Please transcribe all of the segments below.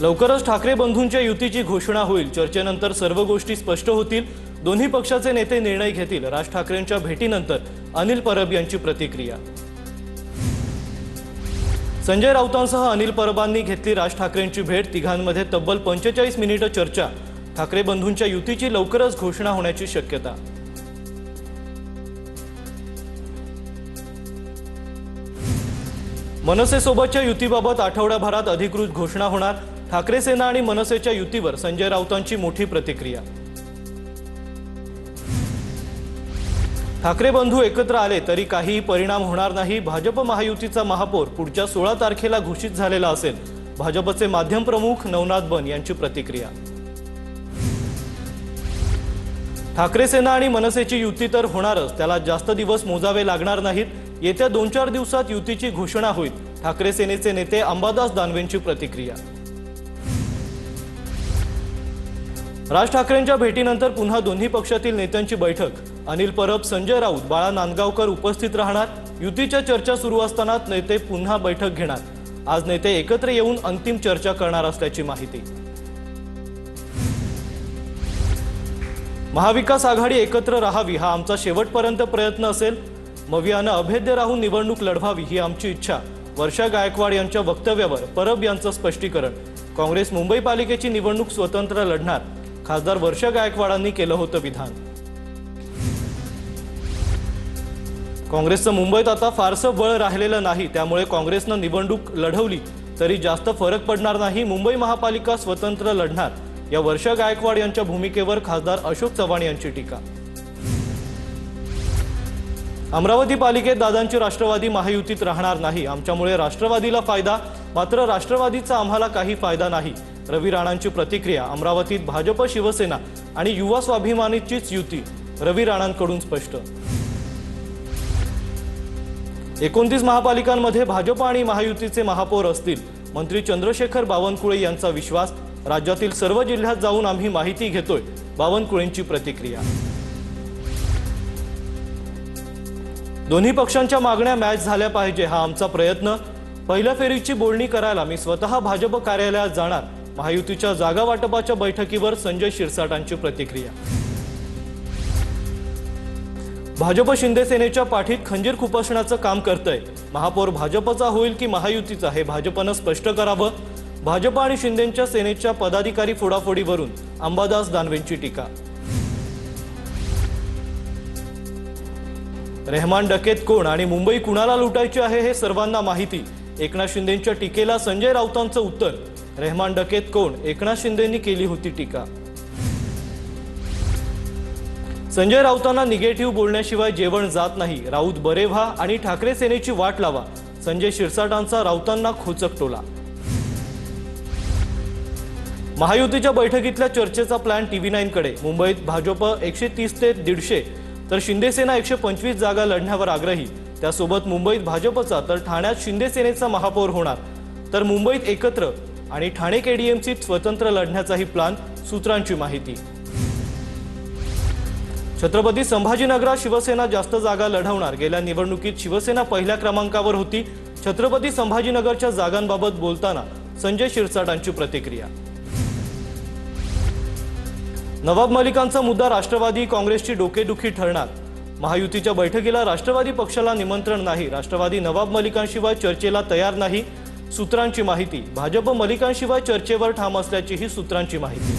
लवकरच ठाकरे बंधूंच्या युतीची घोषणा होईल। चर्चेनंतर सर्व गोष्टी स्पष्ट होतील। दोन्ही पक्षाचे नेते निर्णय घेतील। राज ठाकरेंच्या भेटीनंतर अनिल परब यांची प्रतिक्रिया। संजय राऊतांसह अनिल परबांनी घेतली राज ठाकरेंची भेट। तिघांमध्ये तब्बल 45 मिनिटे चर्चा। ठाकरे बंधूंच्या युतीची लवकरच घोषणा होण्याची शक्यता। मनसेसोबतच्या युतीबाबत आठवड्याभरात अधिकृत घोषणा होणार। ठाकरे सेना आणि मनसेच्या युतीवर संजय राऊतांची मोठी प्रतिक्रिया। ठाकरे बंधू एकत्र आले तरी काही परिणाम होणार नाही। भाजप महायुतीचा महापौर पुढच्या 16 तारखेला घोषित झालेला असेल। भाजपचे माध्यम प्रमुख नवनाथ बन यांची प्रतिक्रिया। ठाकरे सेना आणि मनसेची युती तर होणारच, त्याला जास्त दिवस मोजावे लागणार नाहीत। येत्या 2-4 दिवसात युतीची घोषणा होईल। ठाकरे सेनेचे नेते अंबादास दानवेंची प्रतिक्रिया। राज ठाकरेंच्या भेटीनंतर पुन्हा दोन्ही पक्षातील नेत्यांची बैठक। अनिल परब, संजय राऊत, बाळा नांदगावकर उपस्थित राहणार। युतीच्या चर्चा सुरू असताना नेते पुन्हा बैठक घेणार। आज नेते एकत्र येऊन अंतिम चर्चा करणार असल्याची माहिती। महाविकास आघाडी एकत्र राहावी हा आमचा शेवटपर्यंत प्रयत्न असेल। मवियानं अभेद्य राहून निवडणूक लढवावी ही आमची इच्छा। वर्षा गायकवाड यांच्या वक्तव्यावर परब यांचं स्पष्टीकरण। काँग्रेस मुंबई पालिकेची निवडणूक स्वतंत्र लढणार, खासदार वर्षा गायकवाडांनी केलं होतं विधान। काँग्रेसचं मुंबईत आता फारसं बळ राहिलेलं नाही, त्यामुळे काँग्रेसनं निवडणूक लढवली तरी जास्त फरक पडणार नाही। मुंबई महापालिका स्वतंत्र लढणार, या वर्षा गायकवाड यांच्या भूमिकेवर खासदार अशोक चव्हाण यांची टीका। अमरावती पालिकेत दादांची राष्ट्रवादी महायुतीत राहणार नाही, आमच्यामुळे राष्ट्रवादीला फायदा, मात्र राष्ट्रवादीचा आम्हाला काही फायदा नाही। रवी राणांची प्रतिक्रिया। अमरावतीत भाजप, शिवसेना आणि युवा स्वाभिमानीचीच युती, रवी राणांकडून स्पष्ट। 29 महापालिकांमध्ये भाजप आणि महायुतीचे महापौर असतील, मंत्री चंद्रशेखर बावनकुळे यांचा विश्वास। राज्यातील सर्व जिल्ह्यात जाऊन आम्ही माहिती घेतोय, बावनकुळेंची प्रतिक्रिया। दोन्ही पक्षांच्या मागण्या मॅच झाल्या पाहिजे हा आमचा प्रयत्न। पहिल्या फेरीची बोलणी करायला मी स्वतः भाजप कार्यालयात जाणार। महायुतीच्या जागा वाटपाच्या बैठकीवर संजय शिरसाटांची प्रतिक्रिया। भाजप शिंदे सेनेच्या पाठीत खंजीर खुपसण्याचं काम करतंय। महापौर भाजपचा होईल की महायुतीचा हे भाजपनं स्पष्ट करावं। भाजप आणि शिंदेच्या सेनेच्या पदाधिकारी फोडाफोडीवरून अंबादास दानवेंची टीका। रेहमान डकेत कोण आणि मुंबई कुणाला लुटायची आहे हे सर्वांना माहिती। एकनाथ शिंदेच्या टीकेला संजय राऊतांचं उत्तर। रेहमान डकेत कोण, एकनाथ शिंदेंनी केली होती टीका। संजय राऊतांना निगेटिव्ह बोलण्याशिवाय जेवण जात नाही। राऊत बरे व्हा आणि ठाकरे सेनेची वाट लावा, संजय शिरसाटांचा राऊतांना खोचक टोला। महायुतीच्या बैठकीतल्या चर्चेचा प्लॅन TV9 कडे। मुंबईत भाजप 130 ते 150 तर शिंदे सेना 125 जागा लढण्यावर आग्रही। त्यासोबत मुंबईत भाजपचा तर ठाण्यात शिंदे सेनेचा महापौर होणार, तर मुंबईत एकत्र आणि ठाणे KDMCत स्वतंत्र लढण्याचाही प्लॅन, सूत्रांची माहिती। छत्रपती संभाजीनगरात शिवसेना जास्त जागा लढवणार। गेल्या निवडणुकीत शिवसेना पहिल्या क्रमांकावर होती। छत्रपती संभाजीनगरच्या जागांबाबत बोलताना संजय शिरसाटांची प्रतिक्रिया। नवाब मलिकांचा मुद्दा राष्ट्रवादी काँग्रेसची डोकेदुखी ठरणार। महायुतीच्या बैठकीला राष्ट्रवादी पक्षाला निमंत्रण नाही। राष्ट्रवादी नवाब मलिकांशिवाय चर्चेला तयार नाही, सूत्रांची माहिती। भाजप मलिकांशिवाय चर्चेवर ठाम असल्याचीही सूत्रांची माहिती।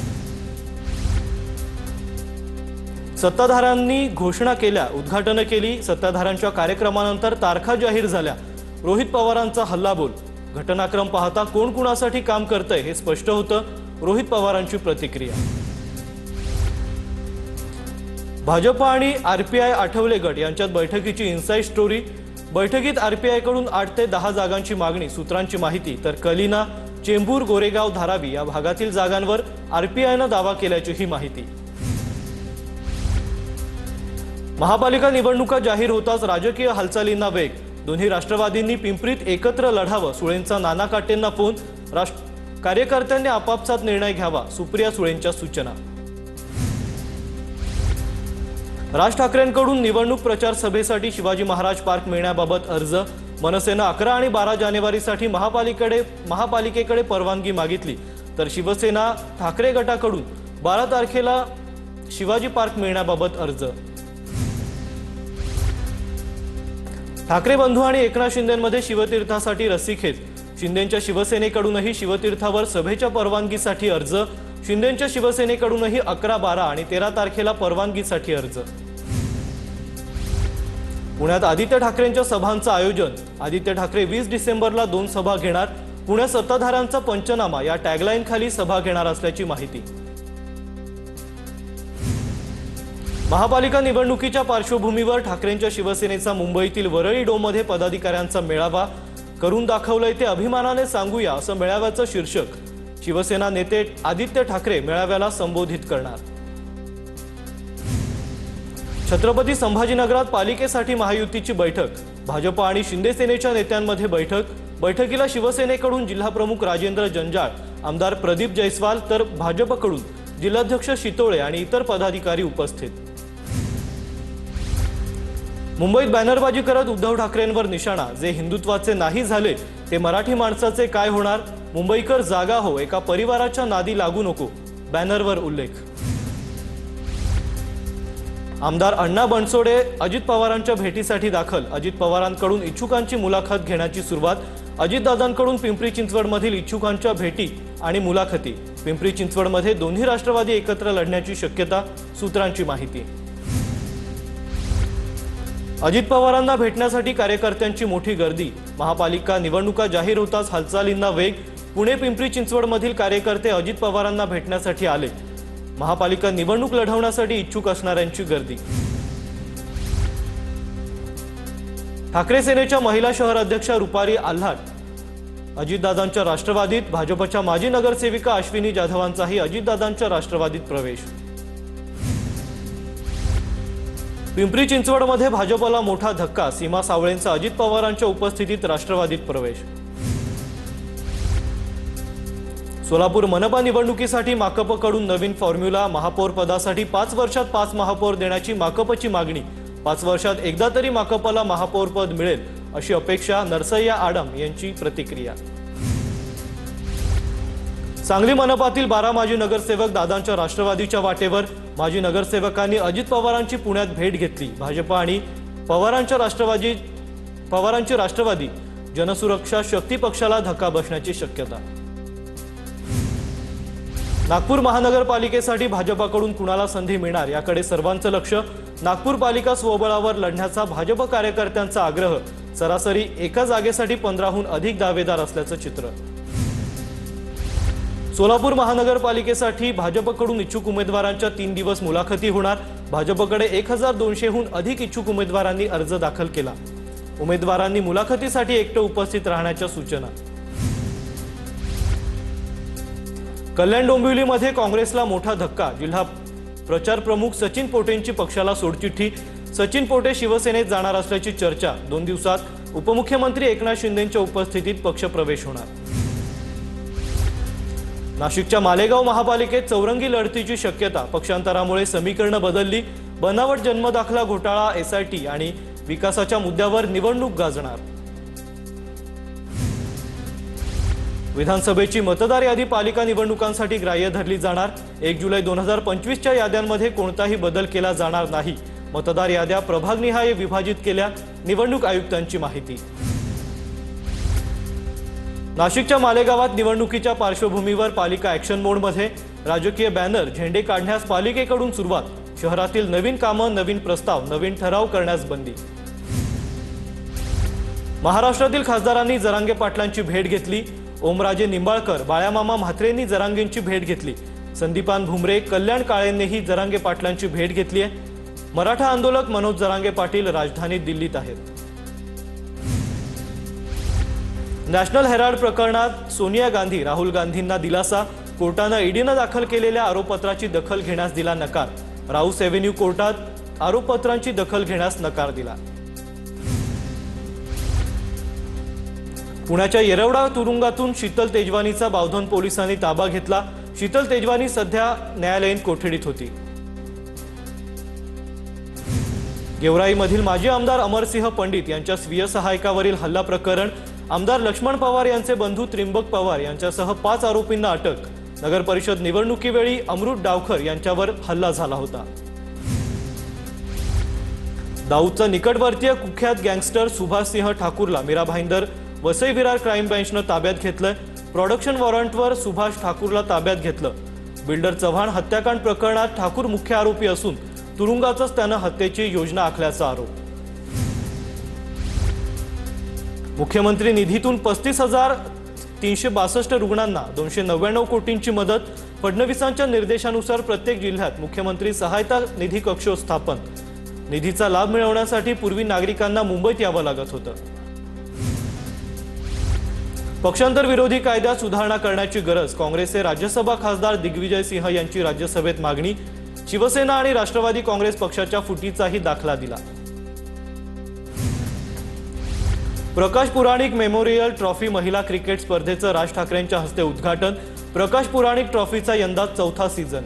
सत्ताधाऱ्यांनी घोषणा केल्या, उद्घाटन केली। सत्ताधाऱ्यांच्या कार्यक्रमानंतर तारखा जाहीर झाल्या। रोहित पवारांचा हल्लाबोल। घटनाक्रम पाहता कोण कुणासाठी काम करतंय हे स्पष्ट होतं, रोहित पवारांची प्रतिक्रिया। भाजप आणि RPI आठवले गट यांच्यात बैठकीची इनसाइड स्टोरी। बैठकीत RPI कडून 8 ते 10 जागांची मागणी, सूत्रांची माहिती। तर कलिना, चेंबूर, गोरेगाव, धारावी या भागातील जागांवर RPIनं दावा केल्याचीही माहिती। महापालिका निवडणुका जाहीर होताच राजकीय हालचालींना वेग। दोन्ही राष्ट्रवादींनी पिंपरीत एकत्र लढावं, सुळेंचा नाना काटेंना फोन। कार्यकर्त्यांनी आपापसात निर्णय घ्यावा, सुप्रिया सुळेंच्या सूचना। राज ठाकरेंकडून निवडणूक प्रचार सभेसाठी शिवाजी महाराज पार्क मिळण्याबाबत अर्ज। मनसेनं 11 आणि 12 जानेवारीसाठी महापालिकेकडे परवानगी मागितली। तर शिवसेना ठाकरे गटाकडून 12 तारखेला शिवाजी पार्क मिळण्याबाबत अर्ज। ठाकरे बंधू आणि एकनाथ शिंदेंमध्ये शिवतीर्थासाठी रस्सीखेच। शिंदेंच्या शिवसेनेकडूनही शिवतीर्थावर सभेच्या परवानगीसाठी अर्ज। शिंदेंच्या शिवसेनेकडूनही 11, 12 आणि 13 तारखेला परवानगीसाठी अर्ज। पुण्यात आदित्य ठाकरेंच्या सभांचं आयोजन। आदित्य ठाकरे 20 डिसेंबरला 2 सभा घेणार। पुण्यात सत्ताधाऱ्यांचा पंचनामा या टॅगलाईन खाली सभा घेणार असल्याची माहिती। महापालिका निवडणुकीच्या पार्श्वभूमीवर ठाकरेंच्या शिवसेनेचा मुंबईतील वरळी डोममध्ये पदाधिकाऱ्यांचा मेळावा। करून दाखवलंय ते अभिमानाने सांगूया असं मेळाव्याचं शीर्षक। शिवसेना नेते आदित्य ठाकरे मेळाव्याला संबोधित करणार। छत्रपती संभाजीनगरात पालिकेसाठी महायुतीची बैठक। भाजप आणि शिंदे सेनेच्या नेत्यांमध्ये बैठक। बैठकीला शिवसेनेकडून जिल्हाप्रमुख राजेंद्र जंजाळ, आमदार प्रदीप जयस्वाल तर भाजपकडून जिल्हाध्यक्ष शितोळे आणि इतर पदाधिकारी उपस्थित। मुंबईत बॅनरबाजी करत उद्धव ठाकरेंवर निशाणा। जे हिंदुत्वाचे नाही झाले ते मराठी माणसाचे काय होणार? मुंबईकर जागा हो, एका परिवाराच्या नादी लागू नको, बॅनरवर उल्लेख। आमदार अण्णा बनसोडे अजित पवारांच्या भेटीसाठी दाखल। अजित पवारांकडून इच्छुकांची मुलाखत घेण्याची सुरुवात। अजितदादांकडून पिंपरी चिंचवडमधील इच्छुकांच्या भेटी आणि मुलाखती। पिंपरी चिंचवडमध्ये दोन्ही राष्ट्रवादी एकत्र लढण्याची शक्यता, सूत्रांची माहिती। अजित पवारांना भेटण्यासाठी कार्यकर्त्यांची मोठी गर्दी। महापालिका निवडणुका जाहीर होताच हालचालींना वेग। पुणे पिंपरी चिंचवडमधील कार्यकर्ते अजित पवारांना भेटण्यासाठी आले। महापालिका निवडणूक लढवण्यासाठी इच्छुक असणाऱ्यांची गर्दी। ठाकरे सेनेच्या महिला शहर अध्यक्षा रुपाली आल्हाट अजितदादांच्या राष्ट्रवादीत। भाजपच्या माजी नगरसेविका अश्विनी जाधवांचाही अजितदादांच्या राष्ट्रवादीत प्रवेश। पिंपरी चिंचवडमध्ये भाजपला मोठा धक्का। सीमा सावळेंचा अजित पवारांच्या उपस्थितीत राष्ट्रवादीत प्रवेश। सोलापूर मनपा निवडणुकीसाठी माकपकडून नवीन फॉर्म्युला। महापौर पदासाठी 5 वर्षात 5 महापौर देण्याची माकपची मागणी। 5 वर्षात एकदा तरी माकपला महापौर पद मिळेल अशी अपेक्षा। नरसय्या आडम यांची प्रतिक्रिया। सांगली मनपातील 12 माजी नगरसेवक दादांच्या राष्ट्रवादीच्या वाटेवर। माजी नगरसेवकांनी अजित पवारांची पुण्यात भेट घेतली। भाजप आणि पवारांची राष्ट्रवादी जनसुरक्षा शक्ती पक्षाला धक्का बसण्याची शक्यता। नागपूर महानगरपालिकेसाठी भाजपकडून कुणाला संधी मिळणार याकडे सर्वांचं लक्ष। नागपूर पालिका स्वबळावर लढण्याचा भाजप कार्यकर्त्यांचा आग्रह। सरासरी एका जागेसाठी 15हून अधिक दावेदार असल्याचं चित्र। सोलापूर महानगरपालिकेसाठी भाजपकडून इच्छुक उमेदवारांच्या 3 दिवस मुलाखती होणार। भाजपकडे 1200हून अधिक इच्छुक उमेदवारांनी अर्ज दाखल केला। उमेदवारांनी मुलाखतीसाठी एकटं उपस्थित राहण्याच्या सूचना। कल्याण डोंबिवलीमध्ये काँग्रेसला मोठा धक्का। जिल्हा प्रचार प्रमुख सचिन पोटेंची पक्षाला सोडचिठ्ठी। सचिन पोटे शिवसेनेत जाणार असल्याची चर्चा। 2 दिवसात उपमुख्यमंत्री एकनाथ शिंदेंच्या उपस्थितीत पक्षप्रवेश होणार। नाशिकच्या मालेगाव महापालिकेत चौरंगी लढतीची शक्यता। पक्षांतरामुळे समीकरणं बदलली। बनावट जन्मदाखला घोटाळा, एसआयटी आणि विकासाच्या मुद्द्यावर निवडणूक गाजणार। विधानसभेची मतदार यादी पालिका निवडणुकांसाठी ग्राह्य धरली जाणार। 1 जुलै 2025च्या याद्यांमध्ये कोणताही बदल केला जाणार नाही। मतदार याद्या प्रभागनिहाय विभाजित केल्या, निवडणूक आयुक्तांची माहिती। नाशिकच्या मालेगावात निवडणुकीच्या पार्श्वभूमीवर पालिका ॲक्शन मोडमध्ये। राजकीय बॅनर, झेंडे काढण्यास पालिकेकडून सुरुवात। शहरातील नवीन कामं, नवीन प्रस्ताव, नवीन ठराव करण्यास बंदी। महाराष्ट्रातील खासदारांनी जरांगे पाटलांची भेट घेतली। ओमराजे निंबाळकर, बाळ्यामामा म्हात्रेंनी जरांगेंची भेट घेतली। संदीपान भुमरे, कल्याण काळेंनीही जरांगे पाटलांची भेट घेतली आहे। मराठा आंदोलक मनोज जरांगे पाटील राजधानी दिल्लीत आहेत। नॅशनल हेराल्ड प्रकरणात सोनिया गांधी, राहुल गांधींना दिलासा। कोर्टानं ईडीनं दाखल केलेल्या आरोपपत्राची दखल घेण्यास दिला नकार। राऊस एव्हेन्यू कोर्टात आरोपपत्रांची दखल घेण्यास नकार दिला। पुण्याच्या येरवडा तुरुंगातून शीतल तेजवानीचा बावधन पोलिसांनी ताबा घेतला। शीतल तेजवानी सध्या न्यायालयीन कोठडीत होती। गेवराईमधील माजी आमदार अमरसिंह पंडित यांच्या स्वीय सहायकावरील हल्ला प्रकरण। आमदार लक्ष्मण पवार यांचे बंधू त्रिंबक पवार यांच्यासह 5 आरोपींना अटक। नगर परिषद निवडणुकीवेळी अमृत डावखर यांच्यावर हल्ला झाला होता। दाऊदचा निकटवर्तीय कुख्यात गँगस्टर सुभाषसिंह ठाकूरला मीरा भाईंदर वसई विरार क्राईम ब्रँचनं ताब्यात घेतलंय। प्रोडक्शन वॉरंटवर सुभाष ठाकूरला ताब्यात घेतलं। बिल्डर चव्हाण हत्याकांड प्रकरणात ठाकूर मुख्य आरोपी असून तुरुंगातच त्यानं हत्येची योजना आखल्याचा आरोप। मुख्यमंत्री निधीतून 35,362 रुग्णांना 299 कोटींची मदत। फडणवीसांच्या निर्देशानुसार प्रत्येक जिल्ह्यात मुख्यमंत्री सहायता निधी कक्ष स्थापन। निधीचा लाभ मिळवण्यासाठी पूर्वी नागरिकांना मुंबईत यावं लागत होतं। पक्षांतर विरोधी कायद्यात सुधारणा करण्याची गरज। काँग्रेसचे राज्यसभा खासदार दिग्विजय सिंह यांची राज्यसभेत मागणी। शिवसेना आणि राष्ट्रवादी काँग्रेस पक्षाच्या फुटीचाही दाखला दिला। प्रकाश पुराणिक मेमोरियल ट्रॉफी महिला क्रिकेट स्पर्धेचं राज ठाकरेंच्या हस्ते उद्घाटन। प्रकाश पुराणिक ट्रॉफीचा यंदा 4था सीझन।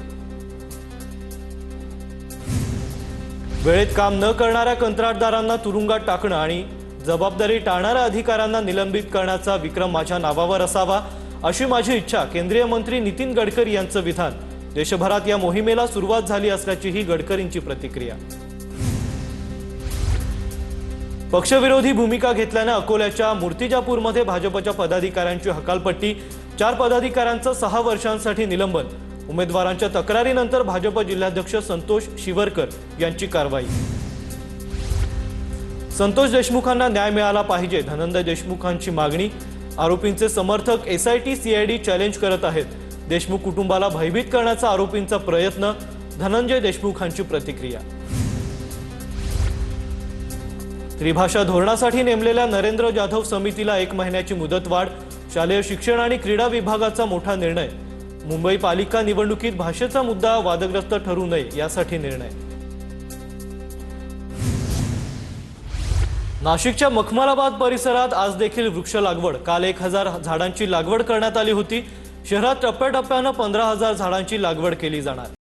वेळेत काम न करणाऱ्या कंत्राटदारांना तुरुंगात टाकणं आणि जबाबदारी टाळणाऱ्या अधिकाऱ्यांना निलंबित करण्याचा विक्रम माझ्या नावावर असावा, अशी माझी इच्छा। केंद्रीय मंत्री नितीन गडकरी यांचं विधान। देशभरात या मोहिमेला सुरुवात झाली असल्याचीही गडकरींची प्रतिक्रिया। पक्षविरोधी भूमिका घेतल्याने अकोल्याच्या मूर्तिजापूरमध्ये भाजपच्या पदाधिकाऱ्यांची हकालपट्टी। 4 पदाधिकाऱ्यांचं 6 वर्षांसाठी निलंबन। उमेदवारांच्या तक्रारीनंतर भाजप जिल्हाध्यक्ष संतोष शिवरकर यांची कारवाई। संतोष देशमुखांना न्याय मिळाला पाहिजे, धनंजय देशमुखांची मागणी। आरोपींचे समर्थक SIT CID चॅलेंज करत आहेत। देशमुख कुटुंबाला भयभीत करण्याचा आरोपींचा प्रयत्न। धनंजय देशमुखांची प्रतिक्रिया। त्रिभाषा धोरणासाठी नेमलेल्या नरेंद्र जाधव समितीला 1 महिन्याची मुदतवाढ। शालेय शिक्षण आणि क्रीडा विभागाचा मोठा निर्णय। मुंबई पालिका निवडणुकीत भाषेचा मुद्दा वादग्रस्त ठरू नये यासाठी निर्णय। नाशिकच्या मखमलाबाद परिसरात आज देखील वृक्ष लागवड। काल 1000 झाडांची लागवड करण्यात आली होती। शहरात टप्प्याटप्प्याने 15,000 झाडांची लागवड केली जाणार।